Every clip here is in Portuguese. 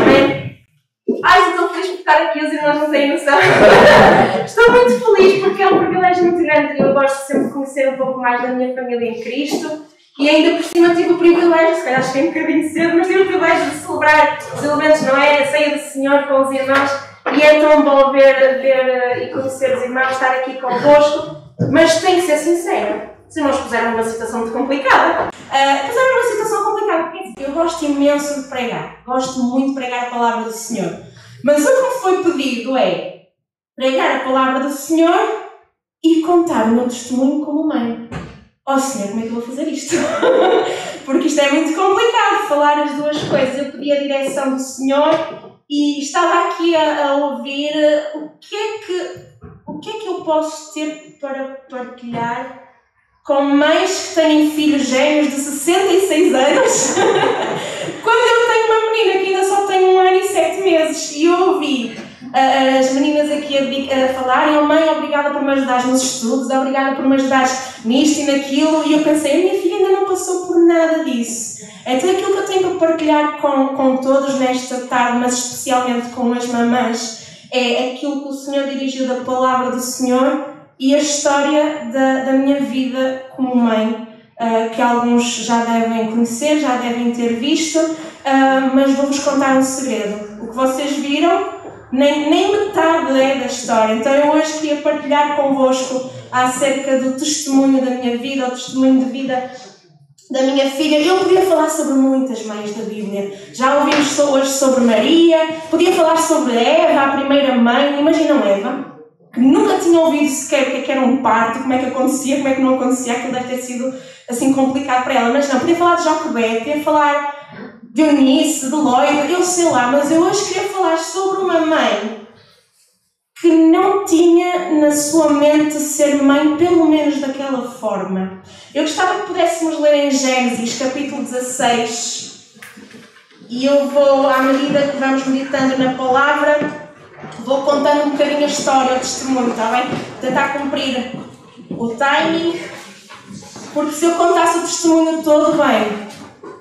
Amém? Ai, estou feliz por estar aqui, os irmãos não têm noção. Estou muito feliz porque é um privilégio muito grande. Eu gosto sempre de conhecer um pouco mais da minha família em Cristo. E ainda por cima tive o privilégio, se calhar cheguei um bocadinho cedo, mas tive o privilégio de celebrar os elementos, não é? A ceia do Senhor com os irmãos. E é tão bom ver e conhecer os irmãos, estar aqui convosco. Mas tenho que ser sincera. Os irmãos puseram numa situação muito complicada. Puseram numa situação complicada, porque eu gosto imenso de pregar. Gosto muito de pregar a palavra do Senhor. Mas o que me foi pedido é pregar a palavra do Senhor e contar o meu testemunho como mãe. Oh Senhor, como é que eu vou fazer isto? Porque isto é muito complicado, falar as duas coisas. Eu pedi a direção do Senhor e estava aqui a ouvir o que é que eu posso ter para partilhar com mães que têm filhos gêmeos de 66 anos, quando eu tenho uma menina que ainda só tem 1 ano e 7 meses, e eu ouvi as meninas aqui a falarem: oh mãe, obrigada por me ajudar nos estudos, obrigada por me ajudar nisto e naquilo, e eu pensei, a minha filha ainda não passou por nada disso. Então aquilo que eu tenho para partilhar com todos nesta tarde, mas especialmente com as mamães, é aquilo que o Senhor dirigiu da palavra do Senhor e a história da minha vida como mãe, que alguns já devem conhecer, já devem ter visto, mas vou-vos contar um segredo. O que vocês viram, nem metade é da história. Então eu hoje queria partilhar convosco acerca do testemunho da minha vida, o testemunho de vida da minha filha. Eu podia falar sobre muitas mães da Bíblia. Já ouvimos hoje sobre Maria, podia falar sobre Eva, a primeira mãe. Imaginam Eva, que nunca tinha ouvido sequer o que era um parto, como é que acontecia, como é que não acontecia, aquilo deve ter sido assim complicado para ela. Mas não, podia falar de Joquebede, podia falar de Eunice, de Loida, eu sei lá, mas eu hoje queria falar sobre uma mãe que não tinha na sua mente ser mãe, pelo menos daquela forma. Eu gostava que pudéssemos ler em Gênesis, capítulo 16, e eu vou, à medida que vamos meditando na palavra, vou contando um bocadinho a história, o testemunho, está bem? Tentar cumprir o timing, porque se eu contasse o testemunho todo, bem,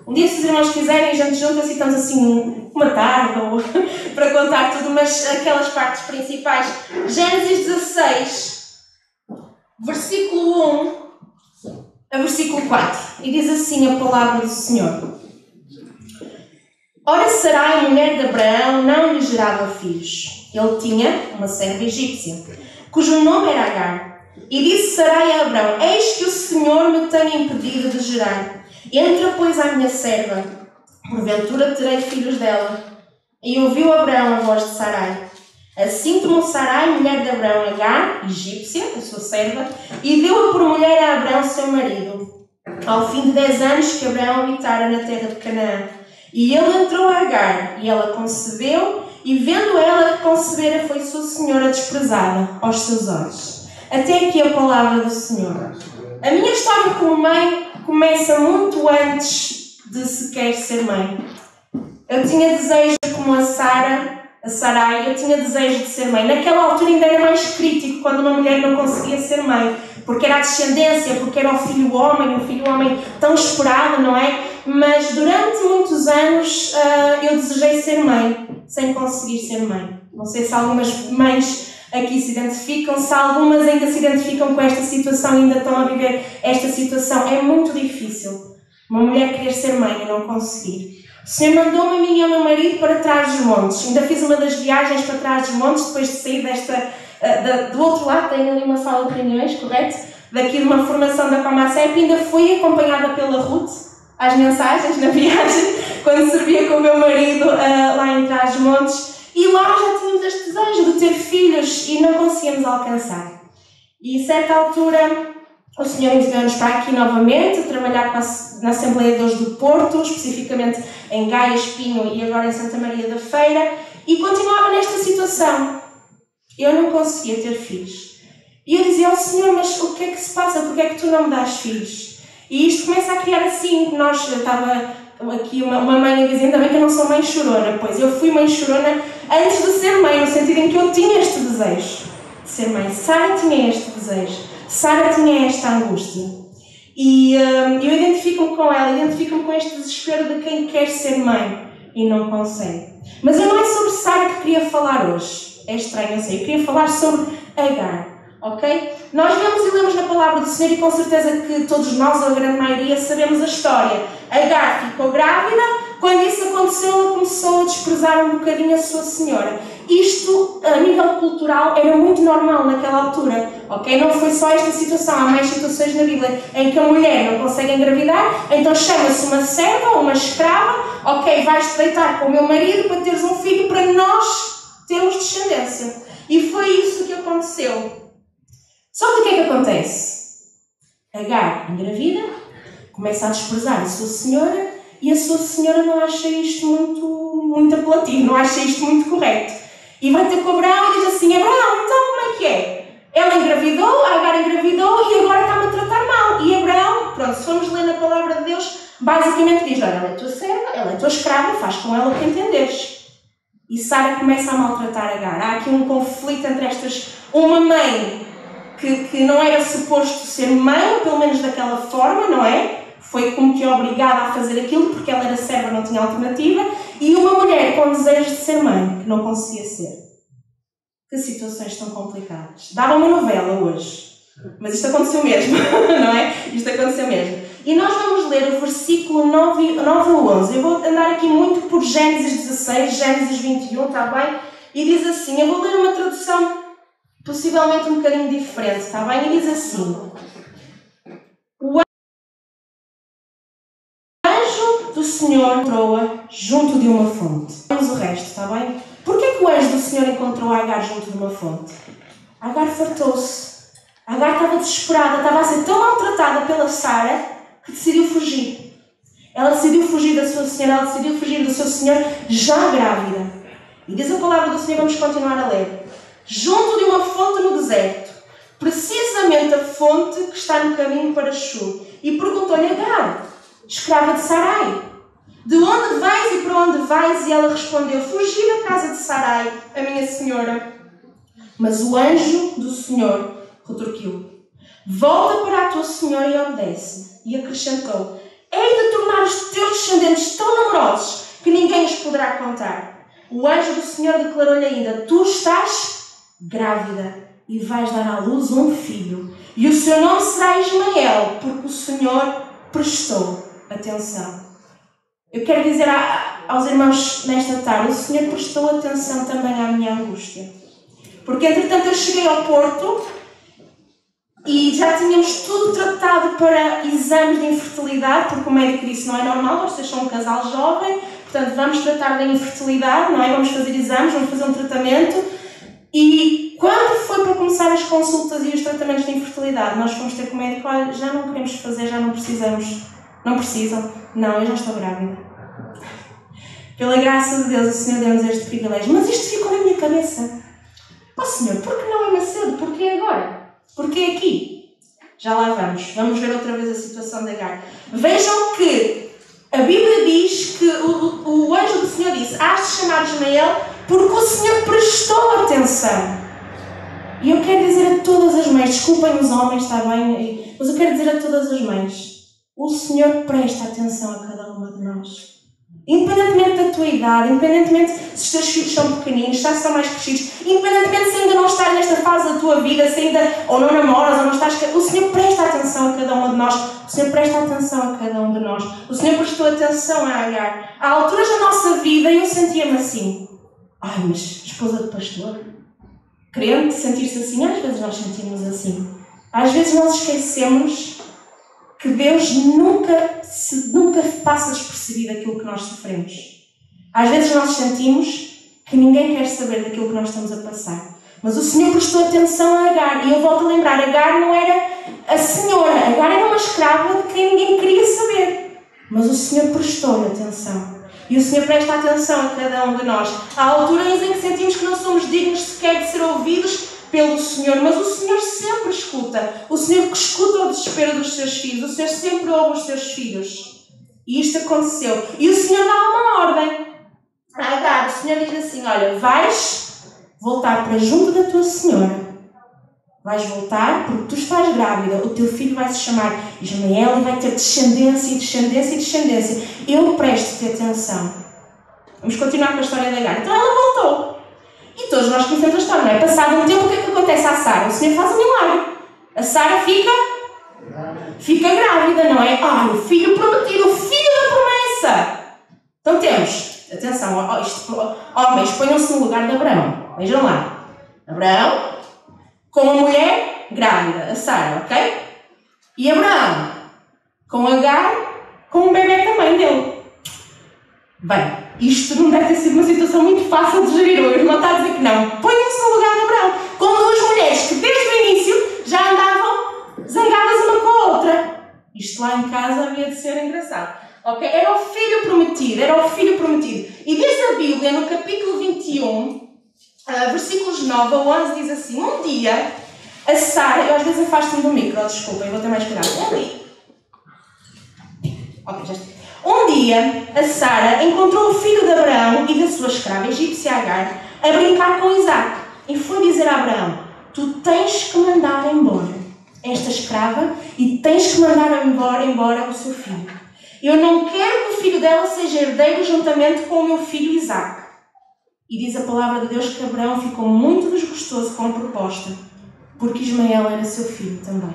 um dia se os irmãos quiserem, a gente junta-se e estamos assim uma tarde ou para contar tudo, mas aquelas partes principais. Gênesis 16, versículo 1 a versículo 4, e diz assim a palavra do Senhor: Ora, Sarai, mulher de Abraão, não lhe gerava filhos. Ele tinha uma serva egípcia, cujo nome era Agar. E disse Sarai a Abraão: Eis que o Senhor me tem impedido de gerar. Entra, pois, à minha serva, porventura terei filhos dela. E ouviu Abraão a voz de Sarai. Assim tomou Sarai, mulher de Abraão, Agar, egípcia, a sua serva, e deu-a por mulher a Abraão, seu marido, ao fim de 10 anos que Abraão habitara na terra de Canaã. E ele entrou a Agar, e ela concebeu, e vendo ela que concebera, foi sua senhora desprezada aos seus olhos. Até aqui a palavra do Senhor. A minha história como mãe começa muito antes de sequer ser mãe. Eu tinha desejo, como a Sarai, eu tinha desejo de ser mãe. Naquela altura ainda era mais crítico, quando uma mulher não conseguia ser mãe, porque era a descendência, porque era o filho homem tão esperado, não é? Mas durante muitos anos eu desejei ser mãe, sem conseguir ser mãe. Não sei se algumas mães aqui se identificam, se algumas ainda se identificam com esta situação, ainda estão a viver esta situação. É muito difícil uma mulher querer ser mãe e não conseguir. O Senhor mandou-me a mim e ao meu marido para trás dos montes. Ainda fiz uma das viagens para trás dos montes, depois de sair do outro lado, tem ali uma sala de reuniões, correto? Daqui de uma formação da Comacep, ainda fui acompanhada pela Ruth, às mensagens, na viagem, quando servia com o meu marido lá em trás dos montes. E lá já tínhamos este desejo de ter filhos e não conseguíamos alcançar. E a certa altura o Senhor enviou-nos para aqui novamente, a trabalhar na Assembleia de Deus do Porto, especificamente em Gaia, Espinho e agora em Santa Maria da Feira, e continuava nesta situação. Eu não conseguia ter filhos. E eu dizia ao Senhor: mas o que é que se passa? Porque é que tu não me dás filhos? E isto começa a criar assim, eu estava aqui uma mãe a dizer: ainda bem que eu não sou mãe chorona. Pois eu fui mãe chorona antes de ser mãe, no sentido em que eu tinha este desejo de ser mãe. Sara tinha este desejo. Sara tinha esta angústia. E eu identifico-me com ela, identifico-me com este desespero de quem quer ser mãe. e não consegue. Mas eu não é sobre Sara que queria falar hoje. É estranho, eu sei. Eu queria falar sobre Agar. Ok? Nós vemos e lemos na palavra do Senhor e com certeza que todos nós, ou a grande maioria, sabemos a história. Agar ficou grávida. Quando isso aconteceu, ela começou a desprezar um bocadinho a sua senhora. Isto, a nível cultural, era muito normal naquela altura. Ok? Não foi só esta situação. Há mais situações na Bíblia em que a mulher não consegue engravidar, então chama-se uma serva, uma escrava. Ok, vais-te deitar com o meu marido para teres um filho, para nós termos descendência. E foi isso que aconteceu. Só que o que é que acontece? Agar engravida, começa a desprezar a sua senhora e a sua senhora não acha isto muito apelativo, não acha isto muito correto. E vai ter com Abraão e diz assim: Abraão, então como é que é? Ela engravidou, a Agar engravidou e agora está-me a tratar mal. E Abraão, pronto, se formos ler na palavra de Deus, basicamente diz: olha, ela é tua serva, ela é tua escrava, faz com ela o que entenderes. E Sara começa a maltratar Agar. Há aqui um conflito entre estas, uma mãe que não era suposto ser mãe, pelo menos daquela forma, não é? Foi como que obrigada a fazer aquilo, porque ela era serva, não tinha alternativa, e uma mulher com desejo de ser mãe, que não conseguia ser. Que situações tão complicadas. Dava uma novela hoje, mas isto aconteceu mesmo, não é? Isto aconteceu mesmo. E nós vamos ler o versículo 9 ao 11. Eu vou andar aqui muito por Gênesis 16, Gênesis 21, está bem? E diz assim, eu vou ler uma tradução possivelmente um bocadinho diferente, está bem? E diz assim: o anjo do Senhor encontrou-a junto de uma fonte. Vamos o resto, está bem? Porquê que o anjo do Senhor encontrou a Agar junto de uma fonte? A Agar fartou-se. A Agar estava desesperada, estava a ser tão maltratada pela Sara que decidiu fugir. Ela decidiu fugir da sua senhora, ela decidiu fugir do seu senhor já grávida. E diz a palavra do Senhor, vamos continuar a ler. Junto de uma fonte no deserto, precisamente a fonte que está no caminho para Shur. E perguntou-lhe Agar, escrava de Sarai, de onde vais e para onde vais? E ela respondeu, fugi da casa de Sarai, a minha senhora. Mas o anjo do Senhor retorquiu, volta para a tua senhora e obedece. E acrescentou, hei de tornar os teus descendentes tão numerosos que ninguém os poderá contar. O anjo do Senhor declarou-lhe ainda, tu estás grávida e vais dar à luz um filho. E o seu nome será Ismael, porque o Senhor prestou atenção. Eu quero dizer aos irmãos nesta tarde, o Senhor prestou atenção também à minha angústia. Porque entretanto eu cheguei ao Porto e já tínhamos tudo tratado para exames de infertilidade, porque o médico disse não é normal, vocês são um casal jovem, portanto vamos tratar da infertilidade, não é? Vamos fazer exames, vamos fazer um tratamento. E quando foi para começar as consultas e os tratamentos de infertilidade, nós fomos ter com o médico, olha, já não queremos fazer, já não precisamos. Não precisam. Não, eu já estou grávida. Pela graça de Deus, o Senhor deu-nos este privilégio. Mas isto ficou na minha cabeça. Oh Senhor, por que não é mais cedo? Por que agora? Por que aqui? Já lá vamos. Vamos ver outra vez a situação de Agar. Vejam que a Bíblia diz que o anjo do Senhor disse, has de chamar Ismael porque o Senhor prestou atenção. E eu quero dizer a todas as mães, desculpem os homens, está bem? Mas eu quero dizer a todas as mães, o Senhor presta atenção a cada uma de nós. Independentemente da tua idade, independentemente se os teus filhos são pequeninos, se são mais crescidos, independentemente se ainda não estás nesta fase da tua vida, se ainda ou não namoras ou não estás... O Senhor presta atenção a cada uma de nós. O Senhor presta atenção a cada um de nós. O Senhor prestou atenção a Agar. Há alturas da nossa vida eu sentia-me assim. Ai, mas esposa de pastor? Crente, sentir-se assim? Às vezes nós sentimos assim. Às vezes nós esquecemos que Deus nunca passa despercebido aquilo que nós sofremos. Às vezes nós sentimos que ninguém quer saber daquilo que nós estamos a passar. Mas o Senhor prestou atenção a Agar. E eu volto a lembrar, Agar não era a senhora. Agar era uma escrava de quem ninguém queria saber. Mas o Senhor prestou-lhe atenção. E o Senhor presta atenção a cada um de nós. Há alturas em que sentimos que não somos dignos sequer de ser ouvidos pelo Senhor, mas o Senhor sempre escuta. O Senhor escuta o desespero dos seus filhos. O Senhor sempre ouve os seus filhos. E isto aconteceu. E o Senhor dá uma ordem a Agar. O Senhor diz assim, olha, vais voltar para junto da tua senhora. Vais voltar porque tu estás grávida. O teu filho vai se chamar Ismael e vai ter descendência e descendência e descendência. Eu presto-te atenção. Vamos continuar com a história da Agar. Então ela voltou. E todos nós conhecemos a história, não é? Passado um tempo, o que é que acontece à Sara? O Senhor faz um milagre. A Sara fica grávida, não é? Ai, o filho prometido, o filho da promessa. Então temos, atenção, homens, ponham-se no lugar de Abraão. Vejam lá. Abraão com uma mulher grávida, a Sara, ok? E Abraão com Agar, com um bebê também dele. Bem, isto não deve ter sido uma situação muito fácil de gerir. O irmão está a dizer que não. Ponham-se no lugar de Abraão, com duas mulheres que desde o início já andavam zangadas uma com a outra. Isto lá em casa havia de ser engraçado. Okay? Era o filho prometido, era o filho prometido. E diz a Bíblia, no capítulo 21, versículos 9 a 11, diz assim: um dia, a Sara... Eu às vezes afasto-me do micro, desculpem, vou ter mais cuidado. Ok, já está. Um dia, a Sara encontrou o filho de Abraão e da sua escrava egípcia Agar a brincar com Isaac. E foi dizer a Abraão: tu tens que mandar embora esta escrava e tens que mandar embora o seu filho. Eu não quero que o filho dela seja herdeiro juntamente com o meu filho Isaac. E diz a palavra de Deus que Abraão ficou muito desgostoso com a proposta, porque Ismael era seu filho também.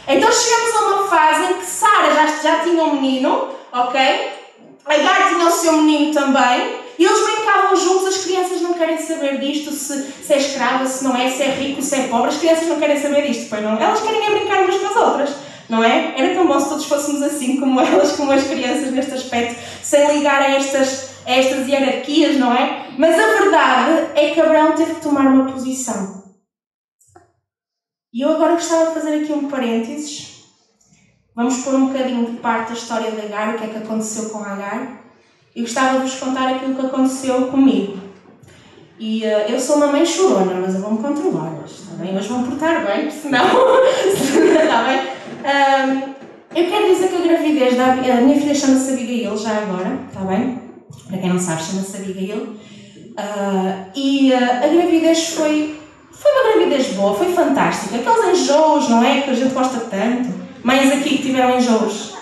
Então chegamos a uma fase em que Sara já tinha um menino, ok? Agar tinha o seu menino também, e eles brincavam juntos. As crianças não querem saber disto, se é escrava, se não é, se é rico, se é pobre. As crianças não querem saber disto, pois não? Elas querem brincar umas com as outras, não é? Era tão bom se todos fôssemos assim como elas, como as crianças neste aspecto, sem ligar a estas hierarquias, não é? Mas a verdade é que Abraão teve que tomar uma posição. E eu agora gostava de fazer aqui um parênteses. Vamos pôr um bocadinho de parte da história de Agar, o que é que aconteceu com Agar. E gostava de vos contar aquilo que aconteceu comigo. E eu sou uma mãe chorona, mas eu vou-me controlar hoje, está bem? Hoje vou-me portar bem, senão... está bem? Eu quero dizer que a gravidez a minha filha chama-se Abigail, já agora, está bem? Para quem não sabe, chama-se Abigail. E a gravidez foi uma gravidez boa, foi fantástica. Aqueles enjoos, não é? Que a gente gosta tanto. Mães aqui que tiveram enjoos.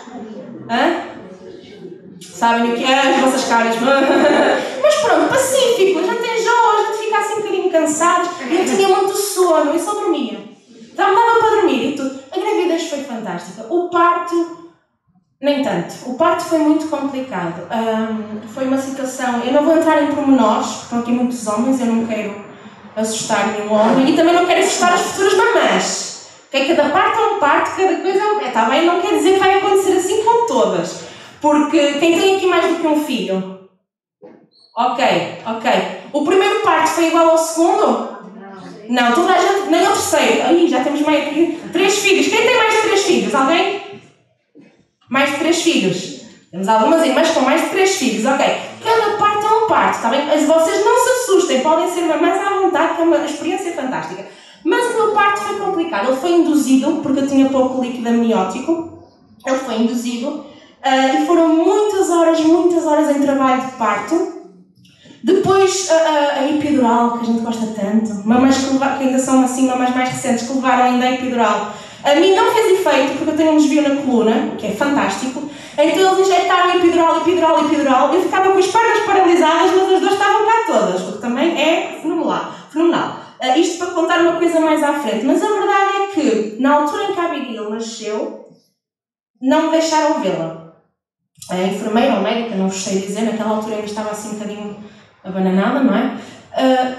Sabem o que é? As vossas caras. Mas pronto, pacífico. A gente enjoa, a gente fica assim um bocadinho cansado. Eu tinha muito sono, eu só dormia. Então dava para dormir e tudo. A gravidez foi fantástica. O parto, nem tanto. O parto foi muito complicado. Foi uma situação... Eu não vou entrar em pormenores, porque estão aqui muitos homens, eu não quero assustar nenhum homem e também não quero assustar as futuras mamãs. Okay? Cada parto é um parto, cada coisa é um... Está bem? Não quer dizer que vai acontecer assim com todas. Porque quem tem aqui mais do que um filho? Ok. O primeiro parto foi igual ao segundo? Não, toda a gente, nem ao terceiro. Aí já temos mais aqui 3 filhos. Quem tem mais de 3 filhos? Alguém? Mais de 3 filhos. Temos algumas irmãs com mais de 3 filhos, ok. Cada parto é um parto, está bem? Vocês não se assustem, podem ser mamães à vontade, que é uma experiência fantástica. Mas o meu parto foi complicado. Ele foi induzido, porque eu tinha pouco líquido amniótico. Ele foi induzido. E foram muitas horas em trabalho de parto. Depois a epidural, que a gente gosta tanto, mamães que ainda são assim, mamães mais recentes que levaram ainda a epidural. A mim não fez efeito, porque eu tenho um desvio na coluna, o que é fantástico. Então eles injetaram epidural. Eu ficava com as pernas paralisadas, mas as dores estavam cá todas, o que também é fenomenal. Isto para contar uma coisa mais à frente. Mas a verdade é que, na altura em que a Abigail nasceu, não me deixaram vê-la. A enfermeira ou médica, não vos sei dizer, naquela altura ainda estava assim um bocadinho abananada, não é?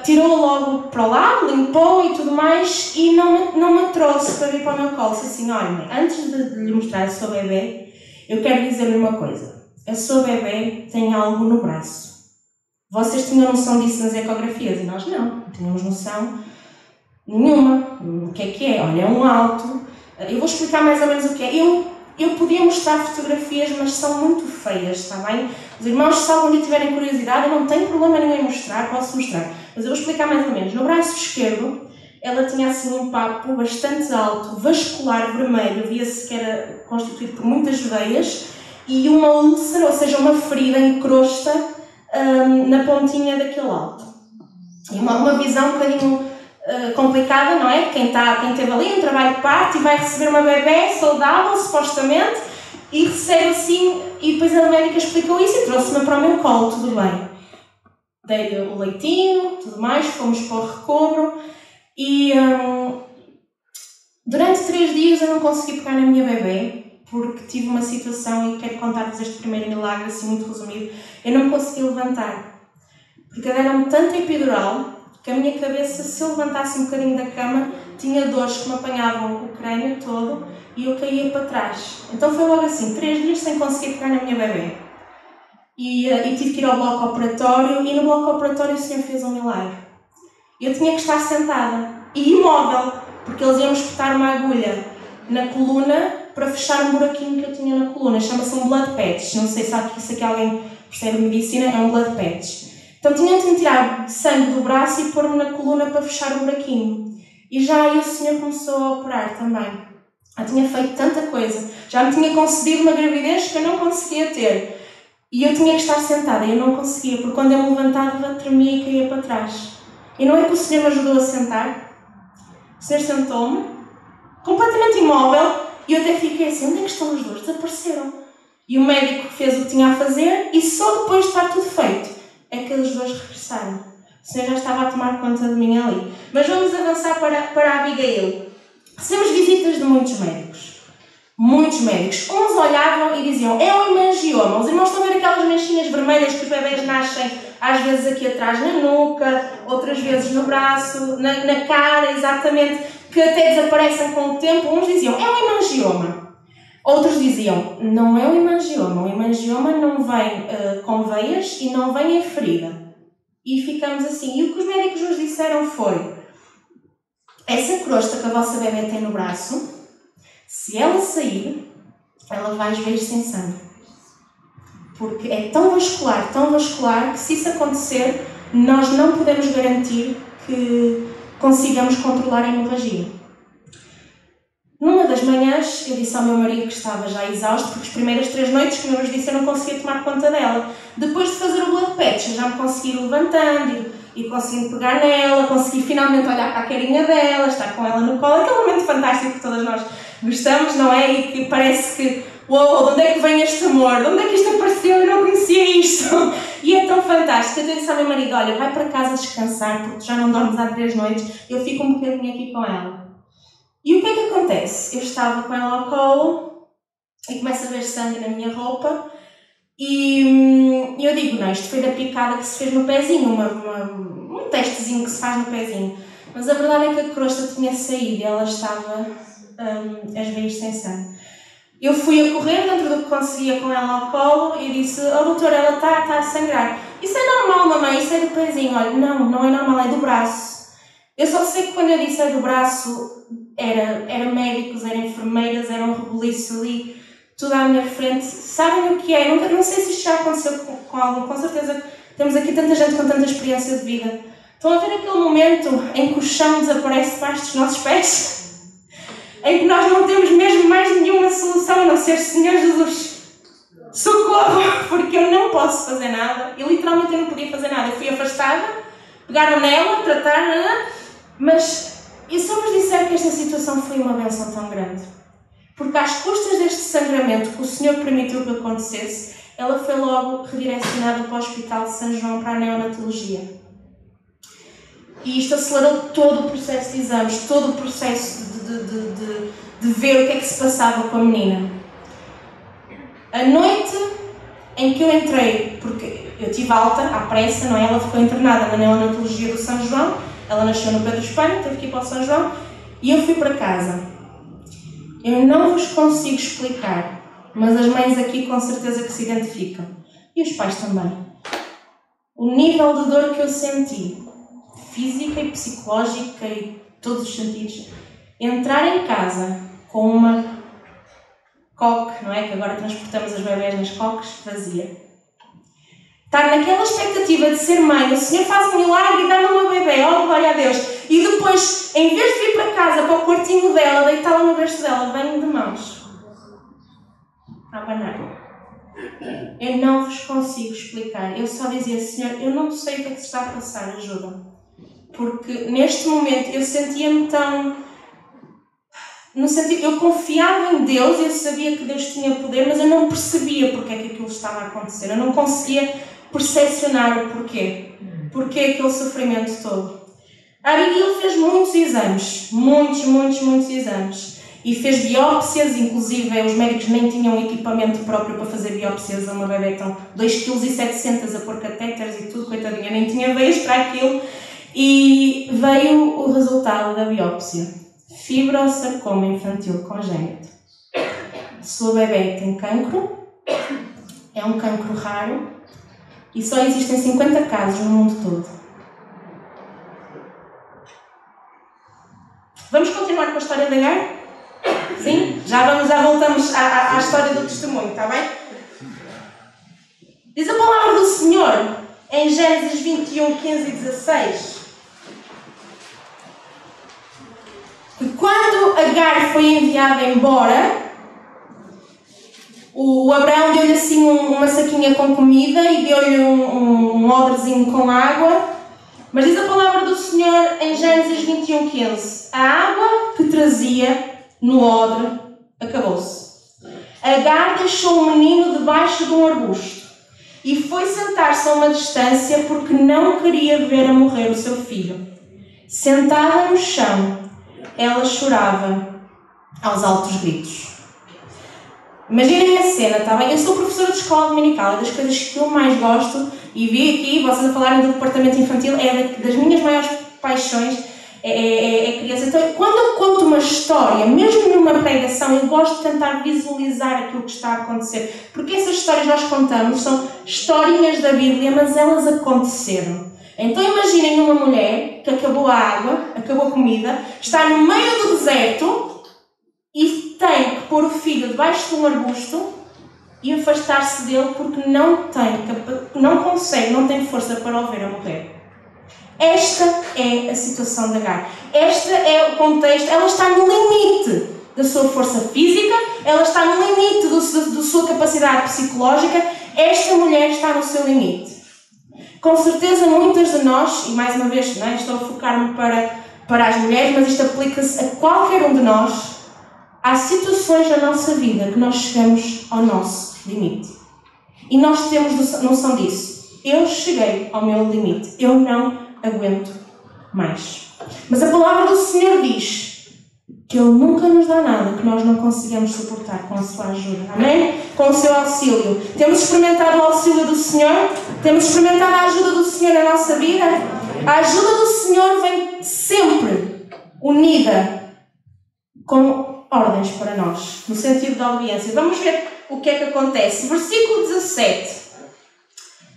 Tirou-a logo para o lado, limpou e tudo mais, e não me trouxe para vir para o meu colo. Disse assim: olha, mãe, antes de lhe mostrar a sua bebê, eu quero dizer-lhe uma coisa. A sua bebê tem algo no braço. Vocês tinham noção disso nas ecografias e nós não tínhamos noção nenhuma. O que é? Olha, é um alto. Eu vou explicar mais ou menos o que é. Eu podia mostrar fotografias, mas são muito feias, está bem? Os irmãos, se algum dia tiverem curiosidade, eu não tenho problema nenhum em mostrar, posso mostrar. Mas eu vou explicar mais ou menos. No braço esquerdo, ela tinha assim um papo bastante alto, vascular, vermelho, via-se que era constituído por muitas veias, e uma úlcera, ou seja, uma ferida em crosta na pontinha daquele alto. E uma visão um bocadinho complicada, não é? Quem teve ali um trabalho de parto e vai receber uma bebê saudável, supostamente, e recebe assim, e depois a médica explicou isso e trouxe-me para o meu colo, tudo bem. dei-lhe o leitinho, tudo mais, fomos para o recobro e durante 3 dias eu não consegui pegar na minha bebê porque tive uma situação e quero contar-vos este primeiro milagre assim muito resumido. Eu não me consegui levantar porque deram-me tanta epidural que a minha cabeça, se eu levantasse um bocadinho da cama, tinha dores que me apanhavam o crânio todo e eu caía para trás. Então foi logo assim, 3 dias sem conseguir pegar na minha bebê. E tive que ir ao bloco operatório e no bloco operatório o senhor fez um milagre. Eu tinha que estar sentada e imóvel, porque eles iam espetar uma agulha na coluna para fechar um buraquinho que eu tinha na coluna. Chama-se um blood patch. Não sei se aqui alguém percebe medicina, é um blood patch. Então tinham de me tirar sangue do braço e pôr-me na coluna para fechar o buraquinho. E já aí o senhor começou a operar também. Eu tinha feito tanta coisa. Já me tinha concedido uma gravidez que eu não conseguia ter. E eu tinha que estar sentada e eu não conseguia, porque quando eu me levantava, tremia e caía para trás. E não é que o senhor me ajudou a sentar. O senhor sentou-me, completamente imóvel, e eu até fiquei assim, onde é que estão os dois? Desapareceram. E o médico fez o que tinha a fazer e só depois de estar tudo feito é que os dois regressaram. O senhor já estava a tomar conta de mim ali. Mas vamos avançar para a Abigail. Recebemos visitas de muitos médicos. Muitos médicos. Uns olhavam e diziam, é um hemangioma. Os irmãos estão a ver aquelas manchinhas vermelhas que os bebés nascem, às vezes aqui atrás na nuca, outras vezes no braço, na cara, exatamente, que até desaparecem com o tempo. Uns diziam, é um hemangioma. Outros diziam, não é um hemangioma. O hemangioma não vem com veias e não vem em ferida. E ficamos assim. E o que os médicos nos disseram foi, essa crosta que a vossa bebê tem no braço, se ela sair, ela vai esvair sem sangue. Porque é tão vascular, que se isso acontecer, nós não podemos garantir que consigamos controlar a hemorragia. Numa das manhãs, eu disse ao meu marido que estava já exausto, porque as primeiras 3 noites, como eu vos disse, eu não conseguia tomar conta dela. Depois de fazer o blood patch, eu já me consegui ir levantando e consegui pegar nela, consegui finalmente olhar para a carinha dela, estar com ela no colo, aquele momento fantástico que todas nós gostamos, não é? E que parece que, uou, de onde é que vem este amor? De onde é que isto apareceu? Eu não conhecia isto! E é tão fantástico. Eu disse ao meu marido, olha, vai para casa descansar, porque tu já não dormes há 3 noites, eu fico um bocadinho aqui com ela. E o que é que acontece? Eu estava com ela ao colo e começo a ver sangue na minha roupa e eu digo, não, isto foi da picada que se fez no pezinho, um testezinho que se faz no pezinho. Mas a verdade é que a crosta tinha saído e ela estava a esvair sem sangue. Eu fui a correr dentro do que conseguia com ela ao colo e disse, oh doutora, ela está a sangrar. Isso é normal, mamãe, isso é do pezinho. Olha, não é normal, é do braço. Eu só sei que quando eu disse é do braço, era médicos, eram enfermeiras, era um rebuliço ali, tudo à minha frente. Sabem o que é? Não sei se isto já aconteceu com alguém, com certeza temos aqui tanta gente com tanta experiência de vida. Estão a ver aquele momento em que o chão desaparece debaixo dos nossos pés? Em que nós não temos mesmo mais nenhuma solução a não ser Senhor Jesus, socorro, porque eu não posso fazer nada. E literalmente eu não podia fazer nada. Eu fui afastada, pegaram nela, trataram-na, mas eu só vos disser que esta situação foi uma bênção tão grande. Porque às custas deste sangramento que o Senhor permitiu que acontecesse, ela foi logo redirecionada para o Hospital de São João para a neonatologia. E isto acelerou todo o processo de exames, todo o processo de ver o que é que se passava com a menina. A noite em que eu entrei, porque eu tive alta, à pressa, não é? Ela ficou internada na neonatologia do São João, ela nasceu no Pedro Espanha, teve que ir para o São João, e eu fui para casa. Eu não vos consigo explicar, mas as mães aqui com certeza que se identificam. E os pais também. O nível de dor que eu senti, física e psicológica e todos os sentidos, entrar em casa com uma coque, não é? Que agora transportamos as bebés nas coques, vazia. Estar naquela expectativa de ser mãe, o Senhor faz um milagre e dá-me uma bebê, oh glória a Deus. E depois, em vez de vir para casa, para o quartinho dela, deitá-la no berço dela, vem de mãos a abanar. Eu não vos consigo explicar. Eu só dizia, Senhor, eu não sei o que é que se está a passar, ajuda-me. Porque neste momento eu sentia-me tão... No sentido, eu confiava em Deus, eu sabia que Deus tinha poder, mas eu não percebia porque é que aquilo estava a acontecer. Eu não conseguia percepcionar o porquê. Porquê aquele sofrimento todo? A Abigail fez muitos exames, muitos exames. E fez biópsias, inclusive os médicos nem tinham equipamento próprio para fazer biópsias a uma bebê, então 2,7 kg a pôr catéteres e tudo, coitadinha, nem tinha veias para aquilo. E veio o resultado da biópsia. Fibrosarcoma infantil congénito. A sua bebê tem cancro, é um cancro raro e só existem 50 casos no mundo todo. Vamos continuar com a história da Agar? Sim? Já voltamos à história do testemunho, está bem? Diz a palavra do Senhor em Gênesis 21, 15 e 16 que quando Agar foi enviada embora, o Abraão deu-lhe assim uma saquinha com comida e deu-lhe um odrezinho com água. Mas diz a palavra do Senhor em Gênesis 21, 15. A água que trazia no odre acabou-se. Agar deixou o menino debaixo de um arbusto e foi sentar-se a uma distância porque não queria ver a morrer o seu filho. Sentada no chão, ela chorava aos altos gritos. Imaginem a cena, está bem? Eu sou professora de escola dominical, é das coisas que eu mais gosto e vi aqui, vocês a falarem do departamento infantil, é das minhas maiores paixões, é criança. Então, quando eu conto uma história, mesmo numa pregação, eu gosto de tentar visualizar aquilo que está a acontecer. Porque essas histórias nós contamos, são historinhas da Bíblia, mas elas aconteceram. Então imaginem uma mulher que acabou a água, acabou a comida, está no meio do deserto e tem que pôr o filho debaixo de um arbusto e afastar-se dele porque não consegue, não tem força para o ver a morrer. Esta é a situação de Agar. Este é o contexto. Ela está no limite da sua força física, ela está no limite da sua capacidade psicológica. Esta mulher está no seu limite. Com certeza muitas de nós, e mais uma vez estou a focar-me para as mulheres, mas isto aplica-se a qualquer um de nós. Há situações na nossa vida que nós chegamos ao nosso limite. E nós temos noção disso. Eu cheguei ao meu limite. Eu não aguento mais. Mas a palavra do Senhor diz que Ele nunca nos dá nada que nós não consigamos suportar com a sua ajuda. Amém? Com o seu auxílio. Temos experimentado o auxílio do Senhor? Temos experimentado a ajuda do Senhor na nossa vida? A ajuda do Senhor vem sempre unida com ordens para nós, no sentido da obediência. Vamos ver o que é que acontece. Versículo 17,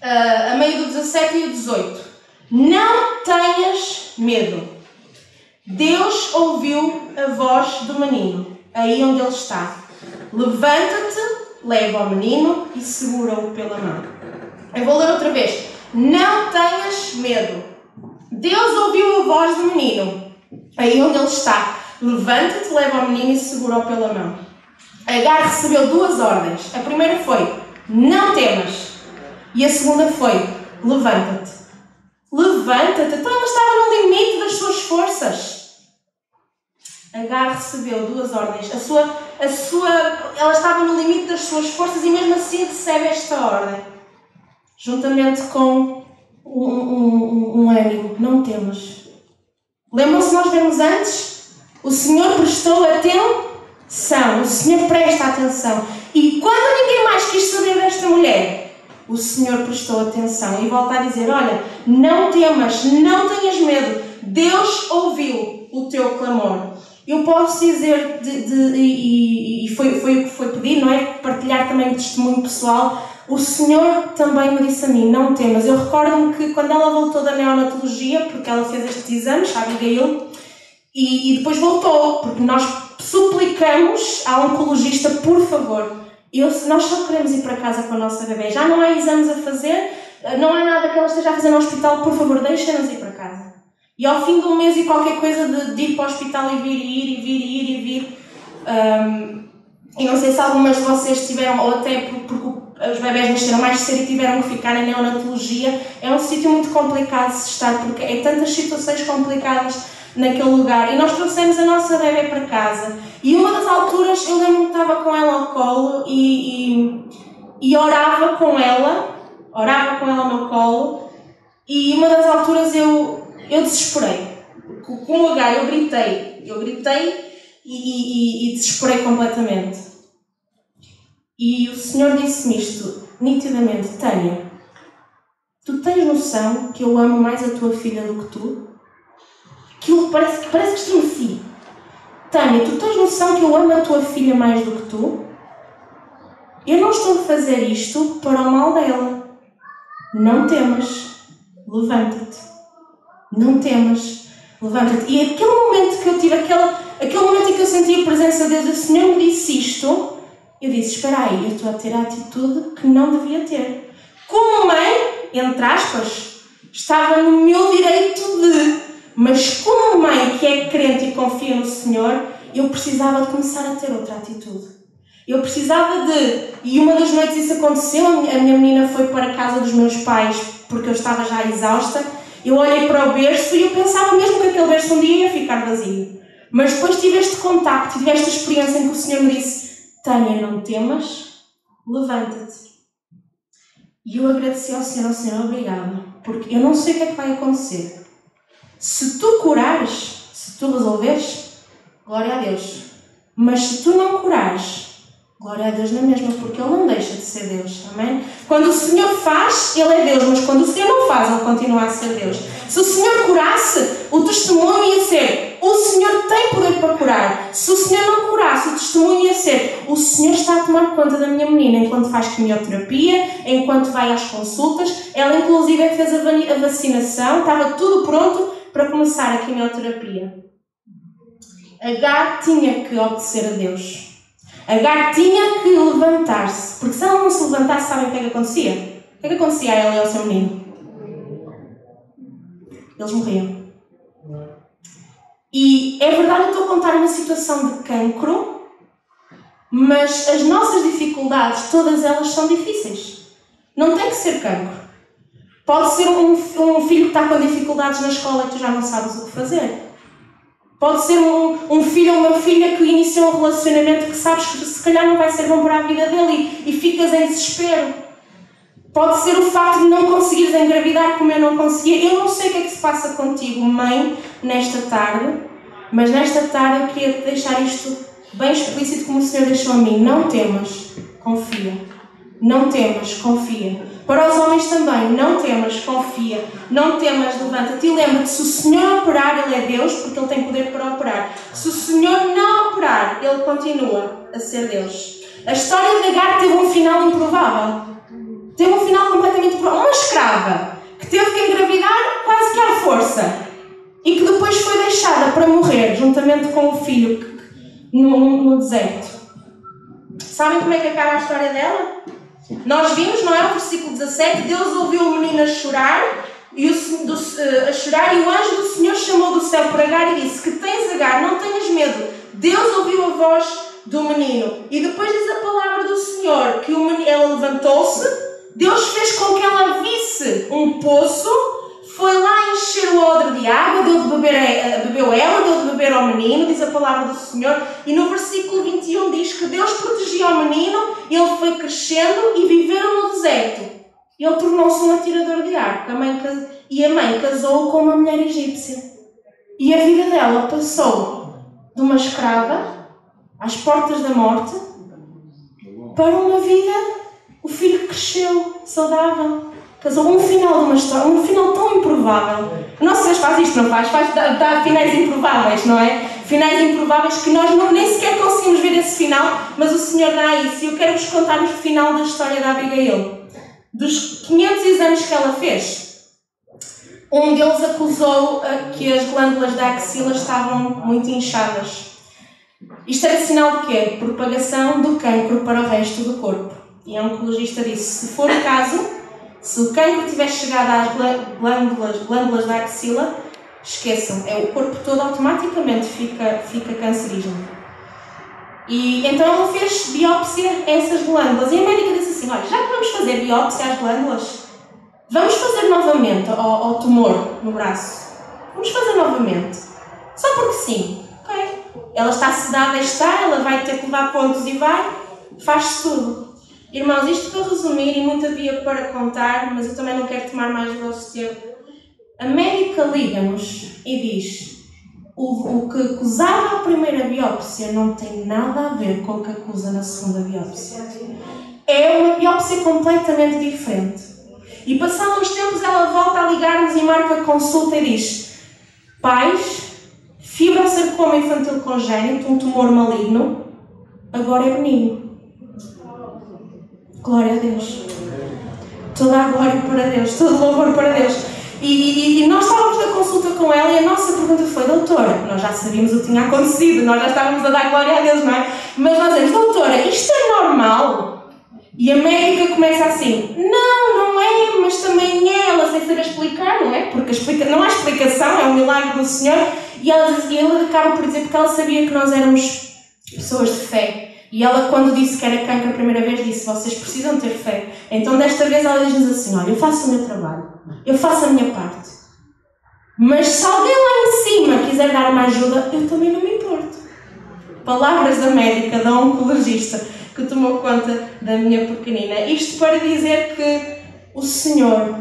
a meio do 17 e o 18. Não tenhas medo. Deus ouviu a voz do menino, aí onde ele está. Levanta-te, leva o menino e segura-o pela mão. Eu vou ler outra vez. Não tenhas medo. Deus ouviu a voz do menino, aí onde ele está. Levanta-te, leva o menino e segura-o pela mão. Agar recebeu duas ordens. A primeira foi, não temas. E a segunda foi, levanta-te. Levanta-te. Então ela estava no limite das suas forças. Agar recebeu duas ordens. Ela estava no limite das suas forças e mesmo assim recebe esta ordem. Juntamente com um ânimo. Não temas. Lembram-se nós vemos antes? O Senhor prestou atenção. O Senhor presta atenção. E quando ninguém mais quis saber desta mulher, o Senhor prestou atenção. E volta a dizer, olha, não temas, não tenhas medo. Deus ouviu o teu clamor. Eu posso dizer, e foi o que foi pedido, não é? Partilhar também o testemunho pessoal. O Senhor também me disse a mim, não temas. Eu recordo-me que quando ela voltou da neonatologia, porque ela fez estes exames, a Abigail, e depois voltou, porque nós suplicamos ao oncologista, por favor, nós só queremos ir para casa com a nossa bebê, já não há exames a fazer, não há nada que ela esteja a fazer no hospital, por favor, deixem-nos ir para casa. E ao fim de um mês e qualquer coisa de ir para o hospital e vir, e não sei se algumas de vocês tiveram, ou até porque os bebés nasceram mais cedo e tiveram que ficar em neonatologia, é um sítio muito complicado de se estar, porque é tantas situações complicadas naquele lugar. E nós trouxemos a nossa bebê para casa. E uma das alturas, eu lembro que estava com ela ao colo e orava com ela ao meu colo. E uma das alturas eu desesperei. Com o H eu gritei e desesperei completamente. E o Senhor disse-me isto nitidamente: Tânia, tu tens noção que eu amo mais a tua filha do que tu? Aquilo parece que estremeci. Tânia, tu tens noção que eu amo a tua filha mais do que tu? Eu não estou a fazer isto para o mal dela. Não temas, levanta-te. Não temas, levanta-te. E aquele momento que eu tive, aquele momento em que eu senti a presença de Deus, o Senhor me disse isto, eu disse: espera aí, eu estou a ter a atitude que não devia ter. Como mãe, entre aspas, estava no meu direito de... Mas como mãe que é crente e confia no Senhor, eu precisava de começar a ter outra atitude. Eu precisava de... E uma das noites isso aconteceu, a minha menina foi para a casa dos meus pais, porque eu estava já exausta. Eu olhei para o berço e eu pensava mesmo que aquele berço um dia ia ficar vazio. Mas depois tive este contacto, tive esta experiência em que o Senhor me disse: Tânia, não temas, levanta-te. E eu agradeci ao Senhor, obrigada, porque eu não sei o que é que vai acontecer. Se tu curares, se tu resolveres, glória a Deus. Mas se tu não curares, glória a Deus na mesma, porque Ele não deixa de ser Deus. Amém? Quando o Senhor faz, Ele é Deus, mas quando o Senhor não faz, Ele continua a ser Deus. Se o Senhor curasse, o testemunho ia ser: o Senhor tem poder para curar. Se o Senhor não curasse, o testemunho ia ser: o Senhor está a tomar conta da minha menina enquanto faz quimioterapia, enquanto vai às consultas. Ela inclusive fez a vacinação, estava tudo pronto para começar a quimioterapia. Agar tinha que obedecer a Deus. Agar tinha que levantar-se. Porque se ela não se levantasse, sabem o que é que acontecia? O que é que acontecia a ela e ao seu menino? Eles morriam. E é verdade, eu estou a contar uma situação de cancro, mas as nossas dificuldades, todas elas são difíceis. Não tem que ser cancro. Pode ser um filho que está com dificuldades na escola e tu já não sabes o que fazer. Pode ser um filho ou uma filha que iniciou um relacionamento que sabes que se calhar não vai ser bom para a vida dele e ficas em desespero. Pode ser o facto de não conseguires engravidar como eu não conseguia. Eu não sei o que é que se passa contigo, mãe, nesta tarde, mas nesta tarde eu queria te deixar isto bem explícito como o Senhor deixou a mim. Não temas, confia. Não temas, confia. Para os homens também, não temas, confia. Não temas, levanta-te. E lembra-te, se o Senhor operar, Ele é Deus, porque Ele tem poder para operar. Se o Senhor não operar, Ele continua a ser Deus. A história de Agar teve um final improvável. Teve um final completamente improvável. Uma escrava que teve que engravidar quase que à força e que depois foi deixada para morrer, juntamente com o filho no deserto. Sabem como é que acaba a história dela? Nós vimos, não é? O versículo 17, Deus ouviu o menino a chorar e o anjo do Senhor chamou do céu por Agar e disse: que tens, Agar, não tenhas medo. Deus ouviu a voz do menino. E depois diz a palavra do Senhor que ela levantou-se, Deus fez com que ela visse um poço, foi lá encher o odre de água, bebeu ela, deu de beber ao menino, diz a palavra do Senhor, e no versículo 21 diz que Deus protegia o menino, ele foi crescendo e viveram no deserto. Ele tornou-se um atirador de arco, a mãe casou com uma mulher egípcia. E a vida dela passou de uma escrava às portas da morte para uma vida, o filho cresceu saudável. Casou um final de uma história, um final tão improvável. O nosso Deus faz isto, não faz? Dá finais improváveis, não é? Finais improváveis que nós nem sequer conseguimos ver esse final, mas o Senhor dá isso. E eu quero-vos contar o final da história da Abigail. Dos 500 exames que ela fez, um deles acusou que as glândulas da axila estavam muito inchadas. Isto era sinal de quê? Propagação do cancro para o resto do corpo. E a oncologista disse: se for o caso, se o cancro tiver chegado às glândulas da axila, esqueçam, o corpo todo automaticamente fica cancerígeno. E então ela fez biópsia a essas glândulas. E a médica disse assim: olha, já que vamos fazer biópsia às glândulas, vamos fazer novamente ao tumor no braço. Vamos fazer novamente. Só porque sim. Ok. Ela está sedada, ela vai ter que levar pontos e faz-se tudo. Irmãos, isto para resumir, e muito havia para contar, mas eu também não quero tomar mais do vosso tempo. A médica liga-nos e diz: o que acusava a primeira biópsia não tem nada a ver com o que acusa na segunda biópsia. É uma biópsia completamente diferente. E passados uns tempos ela volta a ligar-nos e marca consulta e diz: pais, fibrosarcoma infantil congénito, um tumor maligno, agora é benigno. Glória a Deus. Toda a glória para Deus, todo o louvor para Deus. E nós estávamos na consulta com ela e a nossa pergunta foi: doutora, nós já sabíamos o que tinha acontecido, nós já estávamos a dar glória a Deus, não é? Mas nós dizemos: doutora, isto é normal? E a médica começa assim: não é, mas também é. Ela sem saber explicar, não é? Porque não há explicação, é um milagre do Senhor. E ela acaba por dizer, porque ela sabia que nós éramos pessoas de fé. E ela, quando disse que era cancro a primeira vez, disse: vocês precisam ter fé. Então desta vez ela diz-nos assim: olha, eu faço o meu trabalho, eu faço a minha parte, mas se alguém lá em cima quiser dar uma ajuda, eu também não me importo. Palavras da médica, da oncologista que tomou conta da minha pequenina. Isto para dizer que o Senhor,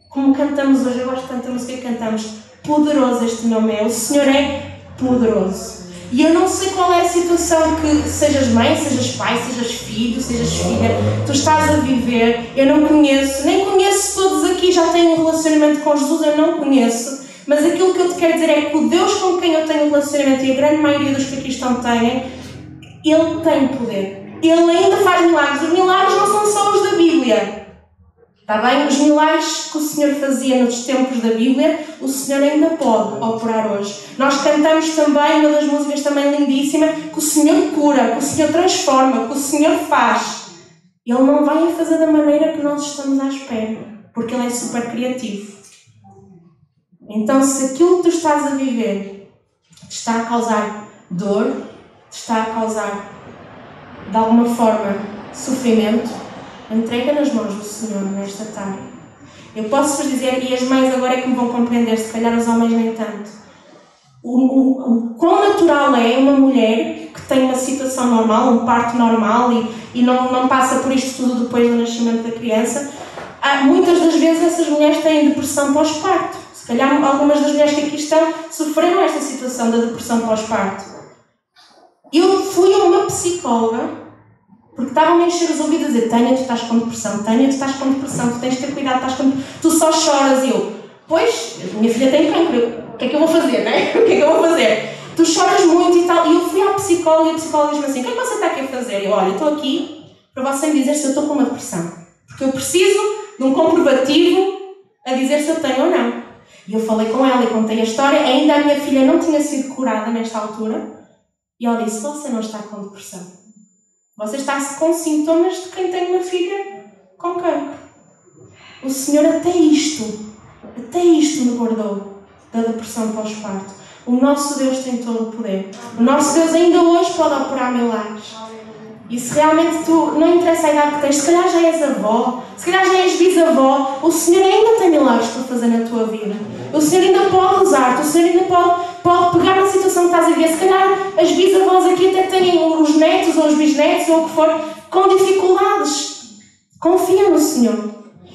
como cantamos hoje, eu gosto tanto da música que cantamos, poderoso este nome é, o Senhor é poderoso. E eu não sei qual é a situação que, sejas mãe, sejas pai, sejas filho, sejas filha, tu estás a viver. Eu não conheço, nem conheço todos aqui, já têm um relacionamento com Jesus, eu não conheço. Mas aquilo que eu te quero dizer é que o Deus com quem eu tenho um relacionamento, e a grande maioria dos que aqui estão têm, Ele tem poder. Ele ainda faz milagres. Os milagres não são só os da Bíblia. Está bem? Os milagres que o Senhor fazia nos tempos da Bíblia, o Senhor ainda pode operar hoje. Nós cantamos também, uma das músicas também lindíssima, que o Senhor cura, que o Senhor transforma, que o Senhor faz. Ele não vai a fazer da maneira que nós estamos à espera, porque Ele é super criativo. Então, se aquilo que tu estás a viver te está a causar dor, te está a causar, de alguma forma, sofrimento, entrega nas mãos do Senhor nesta tarde. Eu posso-vos dizer, e as mães agora é que me vão compreender, se calhar os homens nem tanto, o quão natural é uma mulher que tem uma situação normal, um parto normal e não passa por isto tudo depois do nascimento da criança. Muitas das vezes essas mulheres têm depressão pós-parto. Se calhar algumas das mulheres que aqui estão sofreram esta situação da depressão pós-parto. Eu fui a uma psicóloga porque estavam a encher os ouvidos a dizer: Tânia, tu estás com depressão, Tânia, tu estás com depressão, tu tens de ter cuidado, tu só choras. E eu: pois, minha filha tem cancro, o que é que eu vou fazer, né? O que é que eu vou fazer? Tu choras muito e tal. E eu fui à psicóloga e a psicóloga diz-me assim: o que é que você está aqui a fazer? E eu: olha, eu estou aqui para você me dizer se eu estou com uma depressão, porque eu preciso de um comprovativo a dizer se eu tenho ou não. E eu falei com ela e contei a história. Ainda a minha filha não tinha sido curada nesta altura. E ela disse: você não está com depressão. Você está com sintomas de quem tem uma filha com cancro. O Senhor até isto me guardou da depressão pós-parto. O nosso Deus tem todo o poder. O nosso Deus ainda hoje pode operar milagres. E se realmente tu, não interessa a idade que tens, se calhar já és avó, se calhar já és bisavó, o Senhor ainda tem milagres para fazer na tua vida. O Senhor ainda pode usar-te, o Senhor ainda pode pegar na situação que estás a viver. Se calhar as bisavós aqui até têm os netos ou os bisnetos ou o que for, com dificuldades. Confia no Senhor.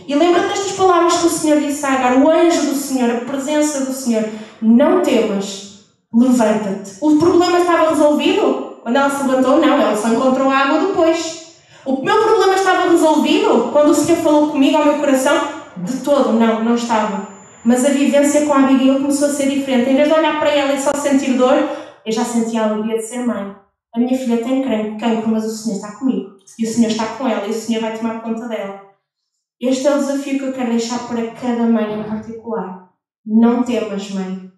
E lembra-te destas palavras que o Senhor disse a Agar, o anjo do Senhor, a presença do Senhor: não temas, levanta-te. O problema estava resolvido? Quando ela se levantou, não, ela só encontrou água depois. O meu problema estava resolvido quando o Senhor falou comigo ao meu coração? De todo, não estava. Mas a vivência com a Abigail começou a ser diferente. Em vez de olhar para ela e só sentir dor, eu já sentia a alegria de ser mãe. A minha filha tem cancro, mas o Senhor está comigo. E o Senhor está com ela e o Senhor vai tomar conta dela. Este é o desafio que eu quero deixar para cada mãe em particular. Não temas, mãe.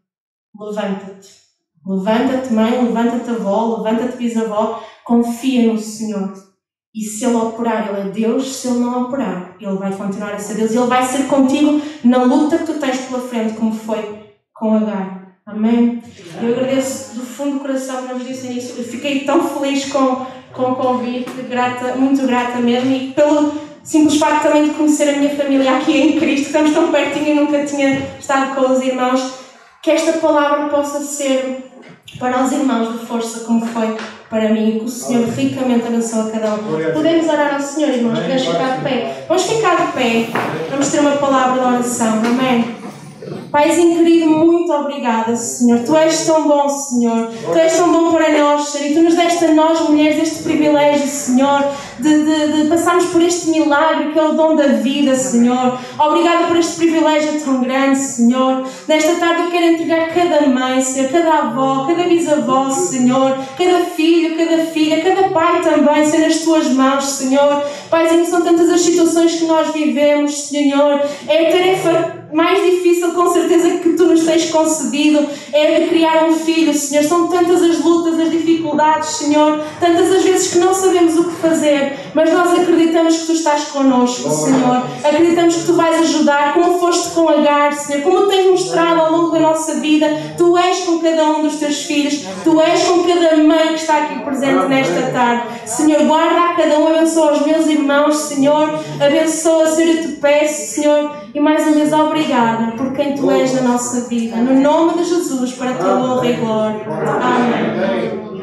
Levanta-te. Levanta-te, mãe, levanta-te, avó, levanta-te, bisavó. Confia no Senhor. E se Ele operar, Ele é Deus. Se Ele não operar, Ele vai continuar a ser Deus. Ele vai ser contigo na luta que tu tens pela frente, como foi com Agar. Amém? Eu agradeço do fundo do coração que nos disse início. Eu fiquei tão feliz com o convite, muito grata mesmo. E pelo simples facto também de conhecer a minha família aqui em Cristo, que estamos tão pertinho e nunca tinha estado com os irmãos, que esta palavra possa ser para os irmãos de força, como foi para mim, e que o Senhor ricamente abençoe a cada um. Podemos orar ao Senhor, irmãos? Podemos ficar de pé? Vamos ficar de pé. Vamos ter uma palavra de oração. Amém? Paizinho querido, muito obrigada, Senhor. Tu és tão bom, Senhor. Tu és tão bom para nós, Senhor. E Tu nos deste a nós, mulheres, este privilégio, Senhor, de passarmos por este milagre que é o dom da vida, Senhor. Obrigada por este privilégio tão grande, Senhor. Nesta tarde eu quero entregar cada mãe, Senhor, cada avó, cada bisavó, Senhor, cada filho, cada filha, cada pai também, Senhor, nas Tuas mãos, Senhor. Paizinho, são tantas as situações que nós vivemos, Senhor. É a tarefa mais difícil, com certeza, que Tu nos tens concedido, é de criar um filho, Senhor. São tantas as lutas, as dificuldades, Senhor, tantas as vezes que não sabemos o que fazer, mas nós acreditamos que Tu estás connosco, Senhor. Acreditamos que Tu vais ajudar, como foste com Agar, Senhor, como tens mostrado ao longo da nossa vida. Tu és com cada um dos Teus filhos, Tu és com cada mãe que está aqui presente nesta tarde. Senhor, guarda a cada um, abençoa os meus irmãos, Senhor, abençoa, Senhor, eu Te peço, Senhor, e mais uma vez obrigada por quem Tu és na nossa vida. No nome de Jesus, para a Tua honra e glória. Amém.